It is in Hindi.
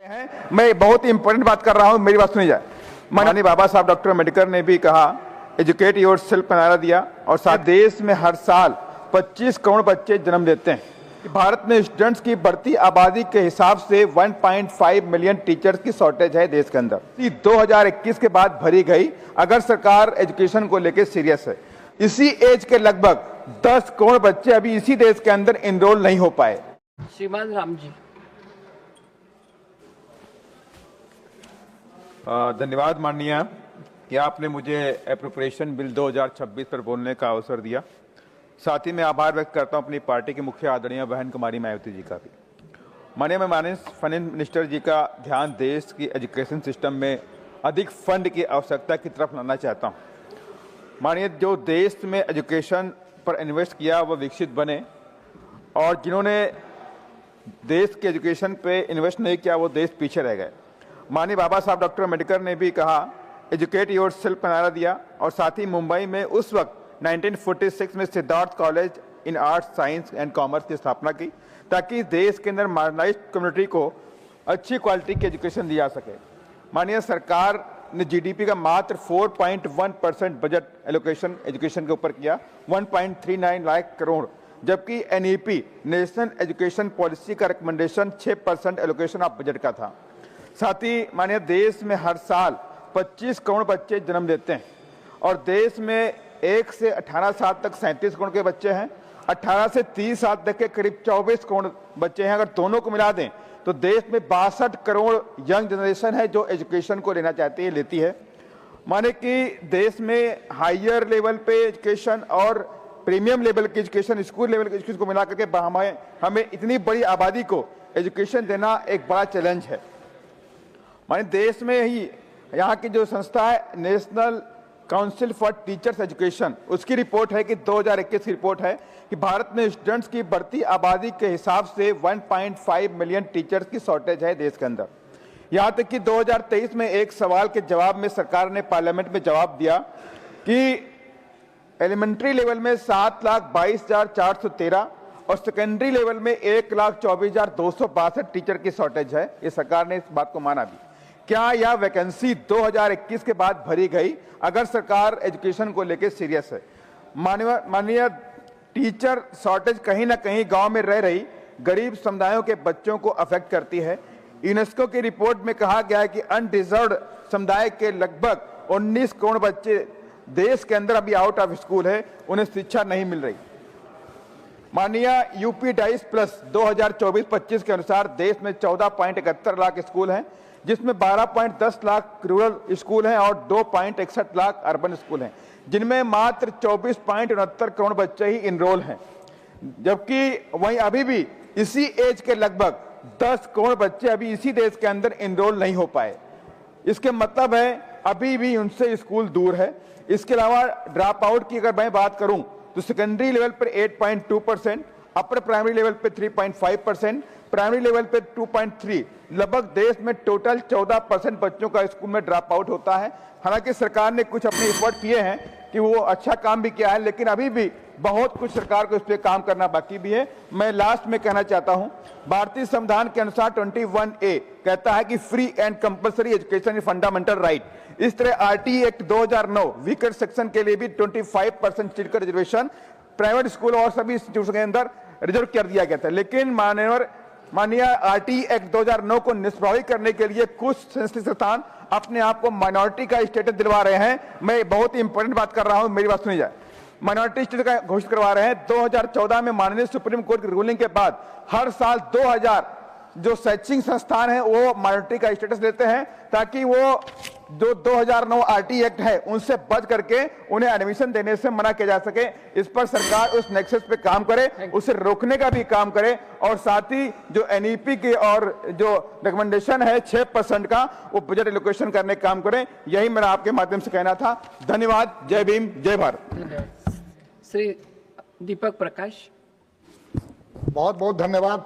मैं बहुत ही इंपॉर्टेंट बात कर रहा हूं, मेरी बात सुनी जाए। माननीय बाबा साहब डॉक्टर अम्बेडकर ने भी कहा एजुकेट योर सेल्फ का नारा दिया और साथ देश में हर साल 25 करोड़ बच्चे जन्म लेते हैं। भारत में स्टूडेंट्स की बढ़ती आबादी के हिसाब से 1.5 मिलियन टीचर्स की शॉर्टेज है देश के अंदर। 2021 के बाद भरी गई अगर सरकार एजुकेशन को लेकर सीरियस है। इसी एज के लगभग 10 करोड़ बच्चे अभी इसी देश के अंदर एनरोल नहीं हो पाए। श्रीमान राम जी। धन्यवाद माननीय कि आपने मुझे एप्रोप्रिएशन बिल 2026 पर बोलने का अवसर दिया। साथ ही मैं आभार व्यक्त करता हूं अपनी पार्टी की मुख्य आदरणीय बहन कुमारी मायावती जी का भी। माननीय मैं फाइनेंस मिनिस्टर जी का ध्यान देश की एजुकेशन सिस्टम में अधिक फंड की आवश्यकता की तरफ लाना चाहता हूं। माननीय जो देश में एजुकेशन पर इन्वेस्ट किया वह विकसित बने और जिन्होंने देश के एजुकेशन पे इन्वेस्ट नहीं किया वो देश पीछे रह गए। माननीय बाबा साहब डॉक्टर अम्बेडकर ने भी कहा एजुकेट योर सेल्फ का नारा दिया और साथ ही मुंबई में उस वक्त 1946 में Siddharth college in arts science and commerce की स्थापना की ताकि देश के अंदर मार्जिनलाइज्ड कम्युनिटी को अच्छी क्वालिटी की एजुकेशन दी जा सके। माननीय सरकार ने जीडीपी का मात्र 4.1% बजट एलोकेशन एजुकेशन के ऊपर किया, 1.39 लाख करोड़, जबकि एनईपी नेशनल एजुकेशन पॉलिसी का रिकमेंडेशन 6% एलोकेशन ऑफ बजट का था। साथ ही माननीय देश में हर साल 25 करोड़ बच्चे जन्म लेते हैं और देश में 1 से 18 साल तक 37 करोड़ के बच्चे हैं, 18 से 30 साल तक के करीब 24 करोड़ बच्चे हैं। अगर दोनों को मिला दें तो देश में 62 करोड़ यंग जनरेशन है जो एजुकेशन को लेना चाहती है, लेती है। माने कि देश में हायर लेवल पे एजुकेशन और प्रीमियम लेवल की एजुकेशन, स्कूल लेवल की एजुकेशन को मिला करके हमें इतनी बड़ी आबादी को एजुकेशन देना एक बड़ा चैलेंज है। माने देश में ही यहाँ की जो संस्था है national council for teachers education, उसकी रिपोर्ट है कि 2021 की रिपोर्ट है कि भारत में स्टूडेंट्स की बढ़ती आबादी के हिसाब से 1.5 मिलियन टीचर्स की शॉर्टेज है देश के अंदर। यहाँ तक कि 2023 में एक सवाल के जवाब में सरकार ने पार्लियामेंट में जवाब दिया कि एलिमेंट्री लेवल में 7,22,413 और सेकेंडरी लेवल में 1,24,262 टीचर की शॉर्टेज है। ये सरकार ने इस बात को माना भी। क्या यह वैकेंसी 2021 के बाद भरी गई अगर सरकार एजुकेशन को लेकर सीरियस है? माननीय टीचर शॉर्टेज कहीं ना कहीं गांव में रह रही गरीब समुदायों के बच्चों को अफेक्ट करती है। यूनेस्को की रिपोर्ट में कहा गया है कि अनडिजर्व्ड समुदाय के लगभग 19 करोड़ बच्चे देश के अंदर अभी आउट ऑफ स्कूल है, उन्हें शिक्षा नहीं मिल रही। माननीय यूपी डाइस प्लस 2024-25 के अनुसार देश में 14.71 लाख स्कूल हैं, जिसमें 12.10 लाख रूरल स्कूल हैं और 2.61 लाख अर्बन स्कूल हैं, जिनमें मात्र 24.69 करोड़ बच्चे ही इनरोल हैं। जबकि वहीं अभी भी इसी एज के लगभग 10 करोड़ बच्चे अभी इसी देश के अंदर इनरोल नहीं हो पाए। इसके मतलब है अभी भी उनसे स्कूल दूर है। इसके अलावा ड्रॉप आउट की अगर मैं बात करूं तो सेकेंडरी लेवल पर 8.2%, अपर प्राइमरी लेवल पे 3.5%, प्राइमरी लेवल पे 2.3, लगभग देश में टोटल 14% बच्चों का स्कूल में ड्रॉप आउट होता है। हालांकि सरकार ने कुछ अपने एफर्ट किए हैं कि वो अच्छा काम भी किया है, लेकिन अभी भी बहुत कुछ सरकार को इस पर काम करना बाकी भी है। मैं लास्ट में कहना चाहता हूं, भारतीय संविधान के अनुसार 21A कहता है कि free and compulsory education is fundamental right. इस तरह आरटी एक्ट 2009 वीकर सेक्शन के लिए भी 25% सीट का रिजर्वेशन प्राइवेट स्कूल और सभी इंस्टीट्यूशन के अंदर रिजर्व कर दिया गया था। लेकिन माननीय आरटी एक्ट 2009 को निष्प्रभावी करने के लिए कुछ संस्थान अपने आप को माइनॉरिटी का स्टेटस दिलवा रहे हैं। मैं बहुत ही इंपॉर्टेंट बात कर रहा हूं, मेरी बात सुनी जाए। माइनॉरिटी स्टेटस का घोषित करवा रहे हैं। 2014 में माननीय सुप्रीम कोर्ट की रूलिंग के बाद हर साल 2000 जो शैक्षणिक संस्थान है वो माइनॉरिटी का स्टेटस लेते हैं ताकि वो जो 2009 आरटी एक्ट है उनसे बच करके उन्हें एडमिशन देने से मना किया जा सके। इस पर सरकार उस नेक्सस पे काम करे, उसे रोकने का भी काम करे और साथ ही जो एनईपी की और जो रिकमेंडेशन है 6% का वो बजट एलोकेशन करने का काम करे। यही मेरा आपके माध्यम से कहना था। धन्यवाद। जय भीम, जय भारत। श्री दीपक प्रकाश। बहुत बहुत धन्यवाद।